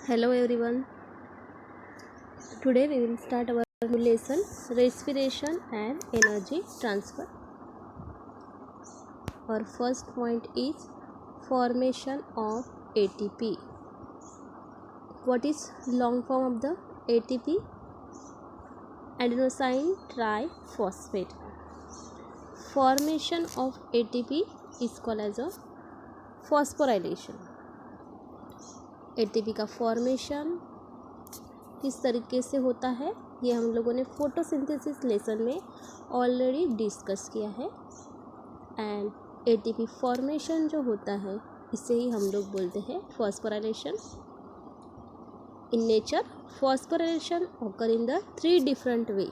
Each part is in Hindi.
Hello everyone. Today we will start our new lesson, respiration and energy transfer. Our first point is formation of ATP. What is long form of the ATP? Adenosine triphosphate. Formation of ATP is called as a phosphorylation. ATP का फॉर्मेशन किस तरीके से होता है ये हम लोगों ने फोटोसिंथेसिस लेसन में ऑलरेडी डिस्कस किया है। एंड एटीपी फॉर्मेशन जो होता है इसे ही हम लोग बोलते हैं phosphorylation. In nature phosphorylation occur in the 3 different way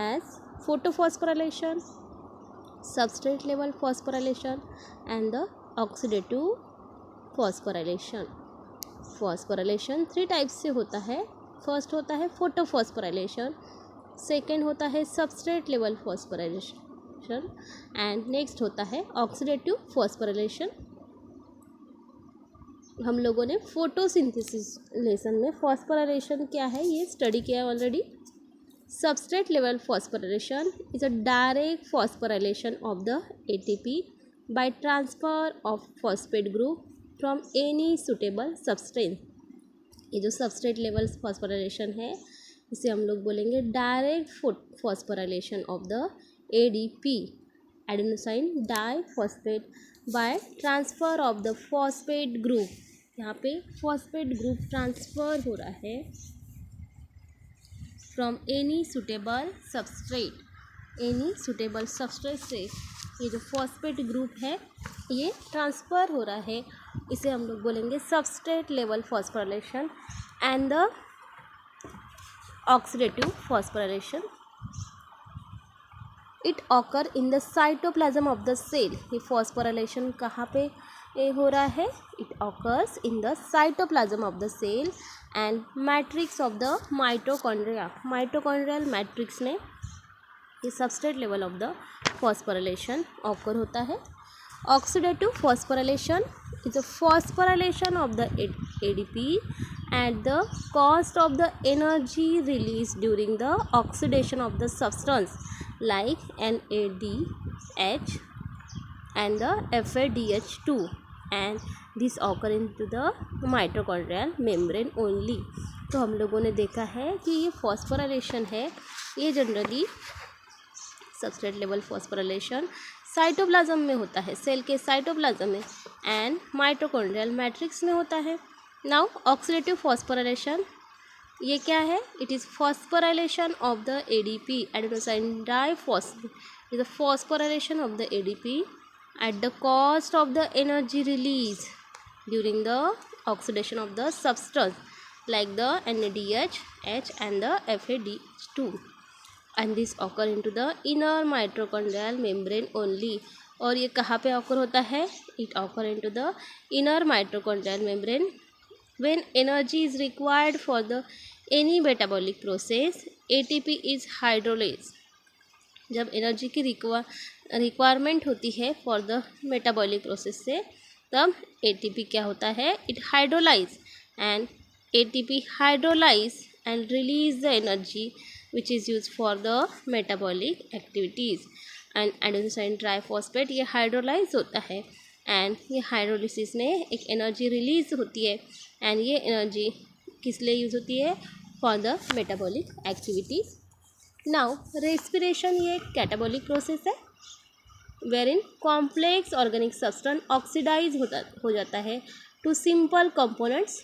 as photophosphorylation, substrate level phosphorylation and the oxidative phosphorylation. Phosphorylation 3 types से होता है। फर्स्ट होता है फोटोफॉस्फोराइलेशन, सेकेंड होता है substrate level phosphorylation and next होता है ऑक्सीडेटिव फॉस्फोराइलेशन। हम लोगों ने फोटोसिंथेसिस लेसन में फॉस्फोराइलेशन क्या है ये स्टडी किया already. Substrate level phosphorylation is a direct phosphorylation of the ATP by transfer of phosphate group from any suitable substance. ये जो सबस्ट्रेट लेवल फॉस्फोराइलेशन है इसे हम लोग बोलेंगे direct phosphorylation of the ADP, adenosine diphosphate, by transfer of the phosphate group. यहाँ पे फॉस्फेट ग्रुप ट्रांसफ़र हो रहा है from any suitable substrate. Any suitable substrate से ये जो फॉस्फेट ग्रुप है ये ट्रांसफ़र हो रहा है, इसे हम लोग बोलेंगे substrate level phosphorylation and the oxidative phosphorylation. It occur in the cytoplasm of the cell. ये फॉस्फोराइलेशन कहाँ पे हो रहा है? It occurs in the cytoplasm of the cell and matrix of the mitochondria. Mitochondrial matrix में ये substrate level of the phosphorylation occur होता है। Oxidative phosphorylation is a phosphorylation of the ADP at the cost of the energy released during the oxidation of the substance like NADH and the FADH2, and this occur into the mitochondrial membrane only। तो हम लोगों ने देखा है कि ये फॉस्फोराइलेशन है ये generally substrate level phosphorylation cytoplasm में होता है, सेल के साइटोप्लाज्म में, एंड माइटोकॉन्ड्रियल मैट्रिक्स में होता है। नाउ ऑक्सीडेटिव फॉस्फोराइलेशन ये क्या है? It is phosphorylation of the ADP, adenosine diphosphate, is the phosphorylation of the ADP at the cost of the energy release during the oxidation of the substance like the NADH, H and the FADH2, and this occur into the inner mitochondrial membrane only। और ये कहाँ पे occur होता है? It occur into the inner mitochondrial membrane when energy is required for the any metabolic process। ATP is hydrolyzed। जब एनर्जी की रिक्वायरमेंट होती है फॉर द मेटाबॉलिक प्रोसेस से तब ATP क्या होता है? It hydrolyse and ATP hydrolyse and release the energy which is used for the metabolic activities। and adenosine triphosphate ये हाइड्रोलाइज होता है एंड ये हाइड्रोलिसिस में एक एनर्जी रिलीज होती है एंड ये एनर्जी किस लिए यूज़ होती है? For the metabolic activities. Now respiration ये एक कैटाबॉलिक प्रोसेस है where in complex organic substance oxidise हो जाता है to simple components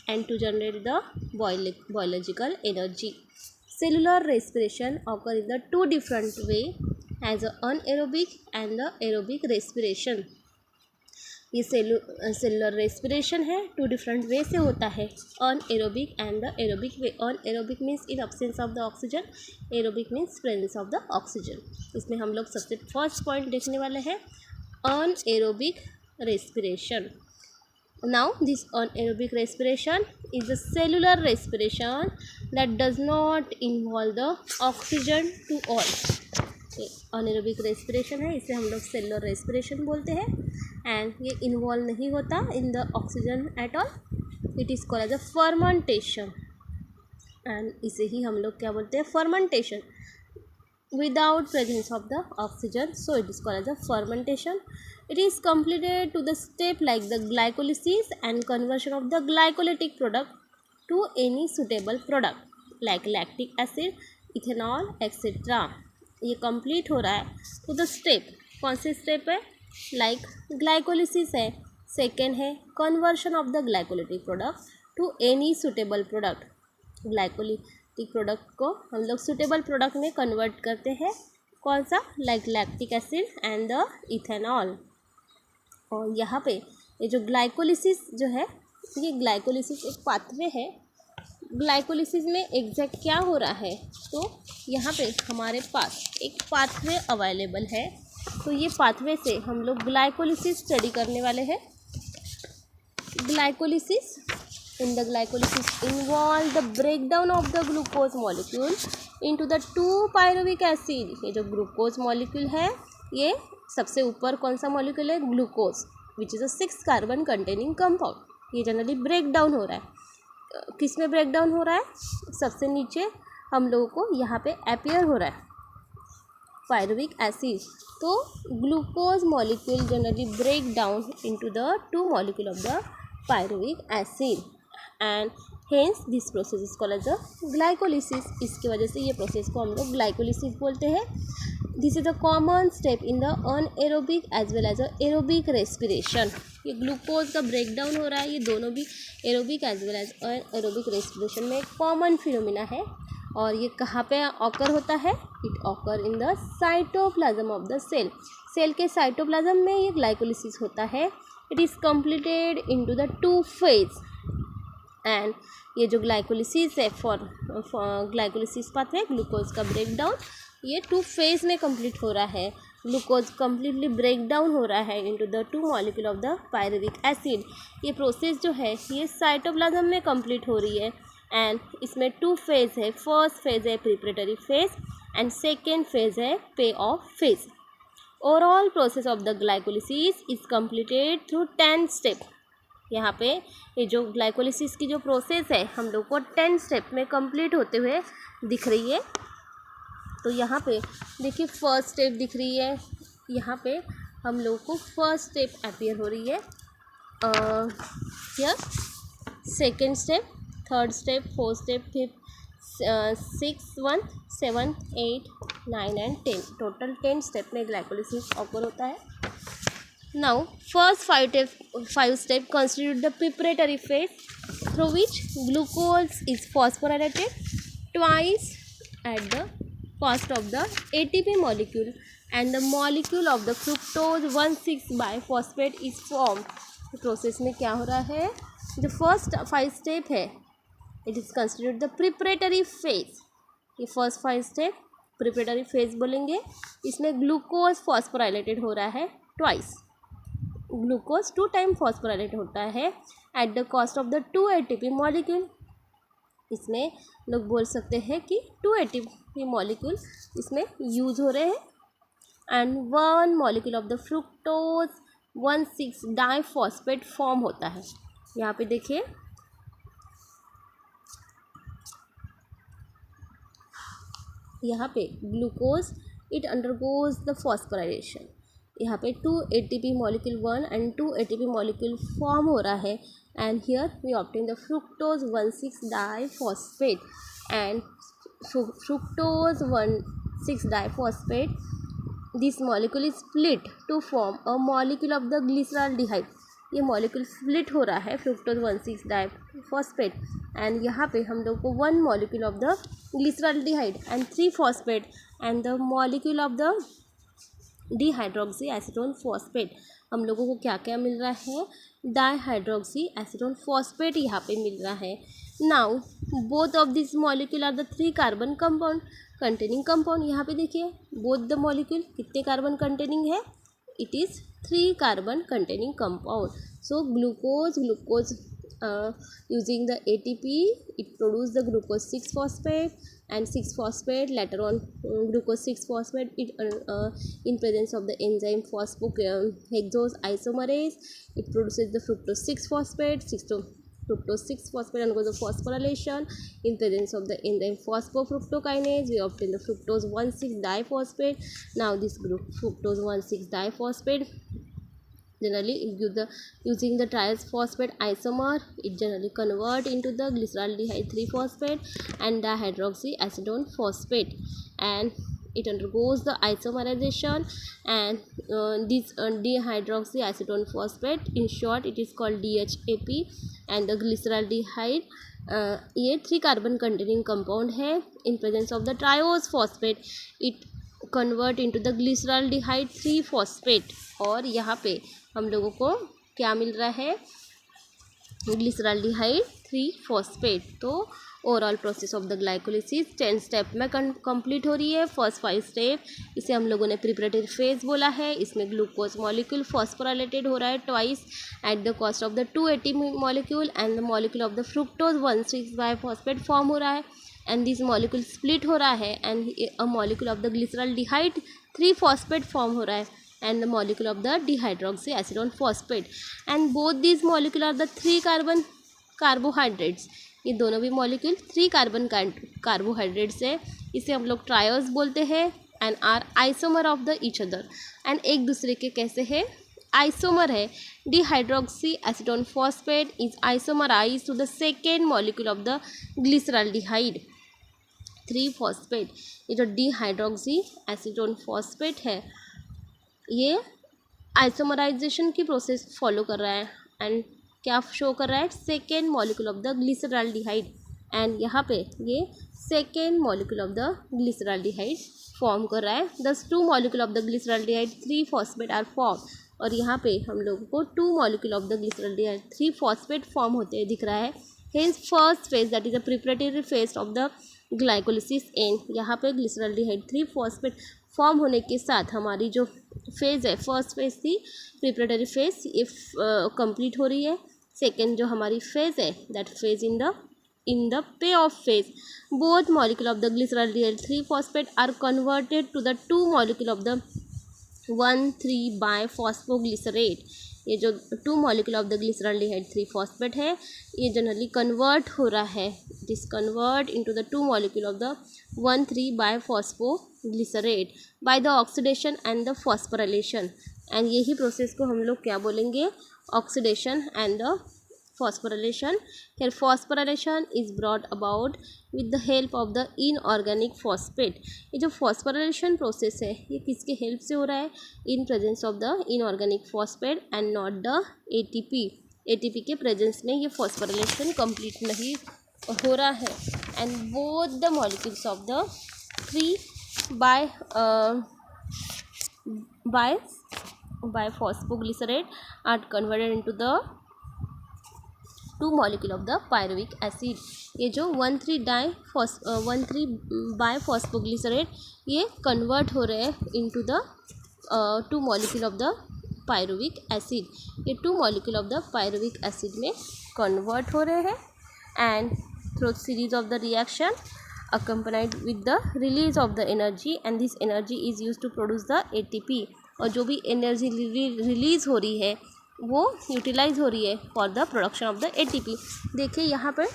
and to generate the biological energy. Cellular respiration occur in the 2 different way as a anaerobic and the aerobic respiration। ये सेलुलर रेस्पिरेशन है 2 डिफरेंट वे से होता है, anaerobic and the aerobic way. Anaerobic means in absence of the oxygen, aerobic means presence of the oxygen. इसमें हम लोग सबसे फर्स्ट पॉइंट देखने वाले हैं anaerobic respiration. Now this anaerobic respiration is a cellular respiration that does not involve the oxygen to all। Anaerobic respiration है इसे हम लोग सेलुलर रेस्पिरेशन बोलते हैं एंड ये इन्वॉल्व नहीं होता in the oxygen at all. It is called as a fermentation, and इसे ही हम लोग क्या बोलते हैं, fermentation without presence of the oxygen, so it is called as a fermentation. It is completed to the step like the glycolysis and conversion of the glycolytic product to any suitable product like lactic acid, ethanol etc. ये कंप्लीट हो रहा है तो द स्टेप, कौन से स्टेप है, लाइक ग्लाइकोलिसिस है, सेकेंड है conversion of the glycolytic product to any suitable product, glycolytic product को हम लोग सुटेबल प्रोडक्ट में कन्वर्ट करते हैं, कौन सा, like lactic acid and the ethanol. और यहाँ पे ये जो ग्लाइकोलिसिस जो है, ये ग्लाइकोलिसिस एक पाथवे है। ग्लाइकोलिसिस में एग्जैक्ट क्या हो रहा है, तो यहाँ पे हमारे पास एक पाथवे अवेलेबल है, तो ये पाथवे से हम लोग ग्लाइकोलिसिस स्टडी करने वाले हैं। Glycolysis, in the glycolysis involve the breakdown of the glucose molecule into the 2-pyruvic acid। ये जो ग्लूकोज मॉलिक्यूल है, ये सबसे ऊपर कौन सा मॉलिक्यूल है, glucose, which is a 6 carbon containing compound. ये जनरली ब्रेक डाउन हो रहा है, किस में ब्रेक डाउन हो रहा है, सबसे नीचे हम लोगों को यहाँ पे अपीयर हो रहा है पायरुविक एसिड। तो glucose molecule generally break down into the 2 molecule of the pyruvic acid and hence this process is called as a glycolysis. इसकी वजह से ये प्रोसेस को हम लोग ग्लाइकोलिसिस बोलते हैं। This is a common step in the anaerobic as well as a aerobic respiration. ये ग्लूकोज का ब्रेक डाउन हो रहा है, ये दोनों भी aerobic as well as anaerobic respiration में एक कॉमन फिनोमिना है। और ये कहाँ पे ऑकर होता है, it occur in the cytoplasm of the cell. Cell के साइटोप्लाज्म में ये ग्लाइकोलिसिस होता है। It is completed into the 2 phase and ये जो ग्लाइकोलिसिस है फॉर ग्लाइकोलिसिस पाथवे, ग्लूकोज का ब्रेक डाउन, ये 2 फेज में कंप्लीट हो रहा है। ग्लूकोज कम्प्लीटली ब्रेक डाउन हो रहा है into the 2 molecule of the pyruvic acid. ये प्रोसेस जो है ये साइटोप्लाज्म में कंप्लीट हो रही है एंड इसमें 2 फेज है। फर्स्ट फेज है preparatory phase and second phase है पे of phase. Overall process of the glycolysis is completed through 10 step. यहाँ पे ये जो ग्लाइकोलिसिस की जो प्रोसेस है हम लोग को 10 स्टेप में कंप्लीट होते हुए दिख रही है। तो यहाँ पे देखिए फर्स्ट स्टेप दिख रही है, यहाँ पे हम लोग को फर्स्ट स्टेप अपीयर हो रही है, या second step, third step, fourth step, fifth, 6, 1, 7, 8, 9 and 10, total 10 step में ग्लाइकोलिसिस ऑकर होता है। Now, first 5 step constitute the preparatory phase through which glucose is phosphorylated twice at the cost of the ATP molecule and the molecule of the fructose 1,6-biphosphate is formed। Process में क्या हो रहा है, जो फर्स्ट 5 स्टेप है it is considered the preparatory phase. ये फर्स्ट 5 स्टेप प्रिपरेटरी फेज बोलेंगे। इसमें ग्लूकोज फॉस्फोराइलेटेड हो रहा है ट्वाइस, ग्लूकोज 2 टाइम फॉस्फोराइलेट होता है at the cost of the 2 ATP molecule. इसमें लोग बोल सकते हैं कि 2 ATP मॉलिक्यूल इसमें यूज हो रहे हैं and 1 molecule of the fructose one six diphosphate form होता है। यहाँ पे देखिए यहाँ पे glucose it undergoes the phosphorylation. यहाँ पे 2 ATP molecule 1 and 2 ATP molecule form हो रहा है and here we obtain the fructose one six diphosphate and fructose one six diphosphate, this molecule is split to form a molecule of the glyceraldehyde. ये मॉलिक्यूल स्प्लिट हो रहा है फ्रुक्टोज 1,6-डाइफॉस्फेट एंड यहाँ पे हम लोग को 1 molecule of the glyceraldehyde and 3 phosphate and the molecule of the dihydroxy acetone phosphate. हम लोगों को क्या क्या मिल रहा है, डाइहाइड्रोक्सी एसीटोन फॉस्फेट यहाँ पे मिल रहा है। Now both of this molecule are the 3 carbon compound containing compound. यहाँ पे देखिए बोथ द मॉलिक्यूल कितने कार्बन कंटेनिंग है, it is 3 carbon containing compound. So glucose using the ATP it produce the glucose 6-phosphate and 6-phosphate later on glucose 6-phosphate it in presence of the enzyme phosphohexose isomerase it produces the fructose 6-phosphate fructose 6-phosphate undergoes a phosphorylation in presence of the enzyme phosphofructokinase. We obtain the fructose 1,6-diphosphate. Now this group fructose 1,6-diphosphate generally using the triose phosphate isomer, it generally convert into the glyceraldehyde 3-phosphate and dihydroxyacetone phosphate, and it undergoes the isomerization, and this dihydroxyacetone phosphate, in short it is called DHAP, and the glyceraldehyde ये 3 कार्बन कंटेनिंग कंपाउंड है. इन presence of the triose phosphate it convert into the glyceraldehyde 3-phosphate. और यहाँ पे हम लोगों को क्या मिल रहा है, ग्लिसरॉल्डिहाइड 3-phosphate. तो overall process of the glycolysis 10 step में कंप्लीट हो रही है. फर्स्ट 5 स्टेप इसे हम लोगों ने प्रिपरेटरी फेज बोला है. इसमें ग्लूकोज मॉलिक्यूल फॉस्फोराइलेटेड हो रहा है twice at the cost of the 2 ATP molecule, and the molecule of the fructose 1,6-biphosphate form हो रहा है, एंड दिस मॉलिक्यूल स्प्लिट हो रहा है, and a molecule of the glyceraldehyde 3-phosphate form हो रहा है, and the molecule of the dihydroxyacetone phosphate, and both these molecule are the 3 carbon carbohydrates. ये दोनों भी मॉलिक्यूल 3 कार्बन कार्बोहाइड्रेट्स है. इसे हम लोग ट्रायोस बोलते हैं, and are isomer of the each other, and एक दूसरे के कैसे है, आइसोमर है. dihydroxyacetone phosphate is isomerized to the second molecule of the glyceraldehyde 3-phosphate. ये जो dihydroxyacetone phosphate है ये आइसोमराइजेशन की प्रोसेस फॉलो कर रहा है, एंड क्या शो कर रहा है, second molecule of the glyceraldehyde, and यहाँ पे ये second molecule of the glyceraldehyde form कर रहा है. These 2 molecule of the glyceraldehyde 3-phosphate are form, और यहाँ पे हम लोगों को 2 molecule of the glyceraldehyde 3-phosphate form होते दिख रहा है. Hence first phase that is a preparatory phase of the glycolysis and यहाँ पे ग्लिसरॉल्डिहाइड 3-phosphate फॉर्म होने के साथ हमारी जो फेज़ है, फर्स्ट फेज़ थी प्रिपरेटरी फेज, ये कंप्लीट हो रही है. सेकेंड जो हमारी फेज़ है, that phase in the payoff phase, both molecule of the glyceraldehyde 3-phosphate are converted to the 2 molecule of the 1,3-biphosphoglycerate. ये जो 2 molecule of the glyceraldehyde 3-phosphate है, ये जनरली कन्वर्ट हो रहा है, it is convert into the 2 molecule of the 1,3-biphosphoglycerate by the oxidation and the phosphorylation. And यही प्रोसेस को हम लोग क्या बोलेंगे, oxidation and the phosphorylation. Here phosphorylation is brought about with the help of the inorganic phosphate. ये जो phosphorylation process है ये किसके हेल्प से हो रहा है, in presence of the inorganic phosphate and not the ATP. ATP के प्रेजेंस में ये phosphorylation complete नहीं हो रहा है, and both the molecules of the 3-biphosphoglycerate are converted into the 2 molecule of the pyruvic acid. ये जो 1,3-biphosphoglycerate ये कन्वर्ट हो रहे हैं into the 2 molecule of the pyruvic acid. ये 2 molecule of the pyruvic acid में कन्वर्ट हो रहे हैं, and through series of the reaction accompanied with the release of the energy, and this energy is used to produce the ATP. और जो भी एनर्जी रिलीज़ हो रही है वो यूटिलाइज हो रही है for the production of the ATP. देखिए यहाँ पर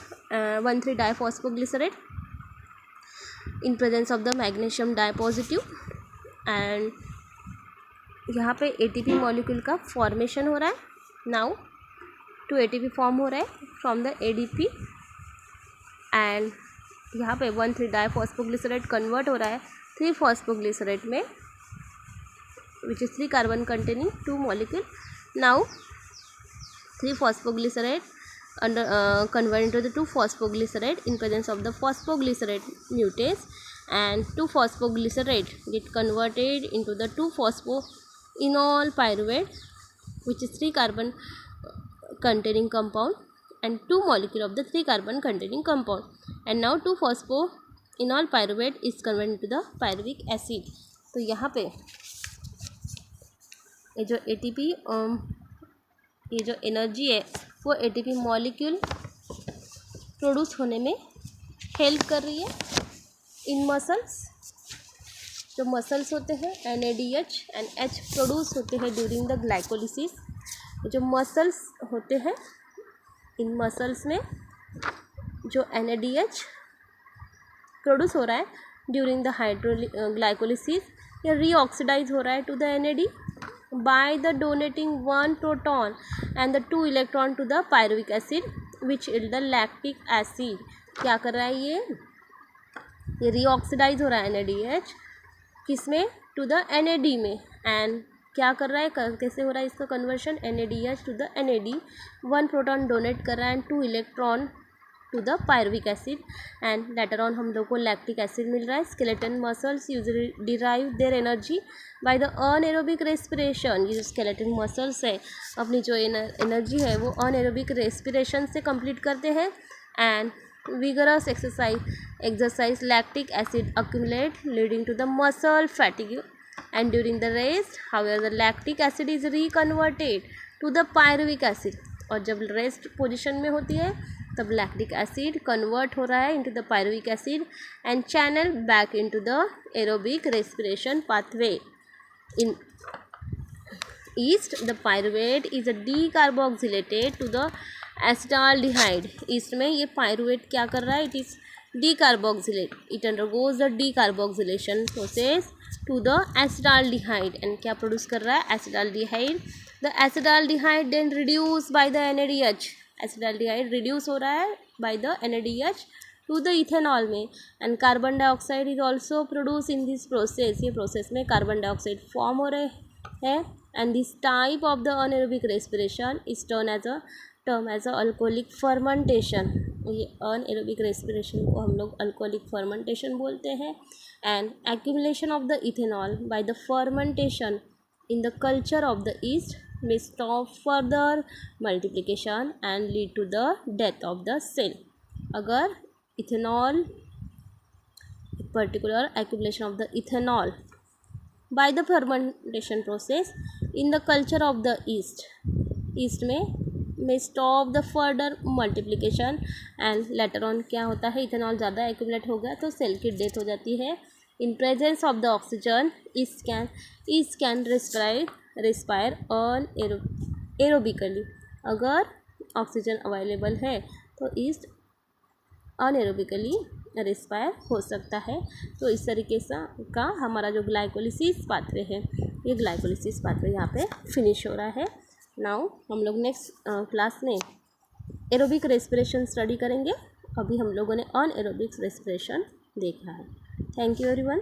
1,3-diphosphoglycerate in presence of the magnesium dipositive, and यहाँ पे ATP मॉलिक्यूल का फॉर्मेशन हो रहा है. नाउ 2 ATP फॉर्म हो रहा है फ्रॉम द ADP, एंड यहाँ पे 1,3-diphosphoglycerate कन्वर्ट हो रहा है 3-phosphoglycerate में, which is 3 carbon containing 2 molecule. Now 3-phosphoglycerate convert into the 2-phosphoglycerate in presence of the phosphoglycerate mutase, and 2-phosphoglycerate get converted into the 2-phosphoenol pyruvate, which is 3 carbon containing compound, and 2 molecule of the 3 carbon containing compound, and now 2-phosphoenol pyruvate is converted into the pyruvic acid. तो यहाँ पे ये जो ATP ये जो एनर्जी है वो ATP मॉलिक्यूल प्रोड्यूस होने में हेल्प कर रही है इन मसल्स. जो मसल्स होते हैं NADH एंड H प्रोड्यूस होते हैं ड्यूरिंग द ग्लाइकोलिसिस. जो मसल्स होते हैं इन मसल्स में जो NADH प्रोड्यूस हो रहा है ड्यूरिंग द ग्लाइकोलिसिस, या रीऑक्सीडाइज हो रहा है to the NAD by the donating 1 proton and the 2 electron to the pyruvic acid which is the lactic acid. क्या कर रहा है ये रीऑक्सीडाइज हो रहा है NADH किस में, टू द NAD में, एंड क्या कर रहा है, कैसे हो रहा है इसका conversion, NADH to the NAD, 1 proton donate कर रहा है and 2 electron to the pyruvic acid, and later on हम लोग को लैक्टिक एसिड मिल रहा है. Skeleton muscles usually derive their energy by the anaerobic respiration. ये जो स्केलेटन मसल्स है अपनी जो एनर्जी है वो अनएरोबिक रेस्पिरेशन से कंप्लीट करते हैं. And vigorous exercise lactic acid accumulate leading to the muscle fatigue, and during the rest however the lactic acid is reconverted to the pyruvic acid. और जब रेस्ट पोजीशन में होती है तब लैक्टिक एसिड कन्वर्ट हो रहा है into the pyruvic acid and channel back into the aerobic respiration pathway. In yeast the pyruvate is a decarboxylated to the acetaldehyde. Yeast में ये पायरुवेट क्या कर रहा है, it is decarboxylate, it undergoes the decarboxylation process to the acetaldehyde, and क्या प्रोड्यूस कर रहा है, acetaldehyde. The acetaldehyde then reduce by the NADH. Acetaldehyde reduce हो रहा है by the NADH to the ethanol में, and carbon dioxide is also produce in this process. ये प्रोसेस में कार्बन डाइऑक्साइड फॉर्म हो रहे हैं, and this type of the anaerobic respiration is term as a alcoholic fermentation. ये अनएरोबिक रेस्पिरेशन को हम लोग अल्कोहलिक फर्मेंटेशन बोलते हैं. And accumulation of the ethanol by the fermentation in the culture of the yeast may stop further multiplication and lead to the death of the cell. अगर ethanol, particular accumulation of the ethanol by the fermentation process in the culture of the yeast में stop the further multiplication and later on क्या होता है, इथेनॉल ज़्यादा एक्यूमुलेट हो गया तो सेल की डेथ हो जाती है. In presence of the oxygen, yeast can respire aerobically. अगर ऑक्सीजन अवेलेबल है तो ईस्ट अनएरोबिकली रेस्पायर हो सकता है. तो इस तरीके से का हमारा जो ग्लाइकोलिसिस पाथवे है, ये ग्लाइकोलिसिस पाथवे यहाँ पे फिनिश हो रहा है. नाउ हम लोग नेक्स्ट क्लास में एरोबिक रेस्पिरेशन स्टडी करेंगे. अभी हम लोगों ने अनएरोबिक रेस्पिरेशन देखा है. Thank you everyone.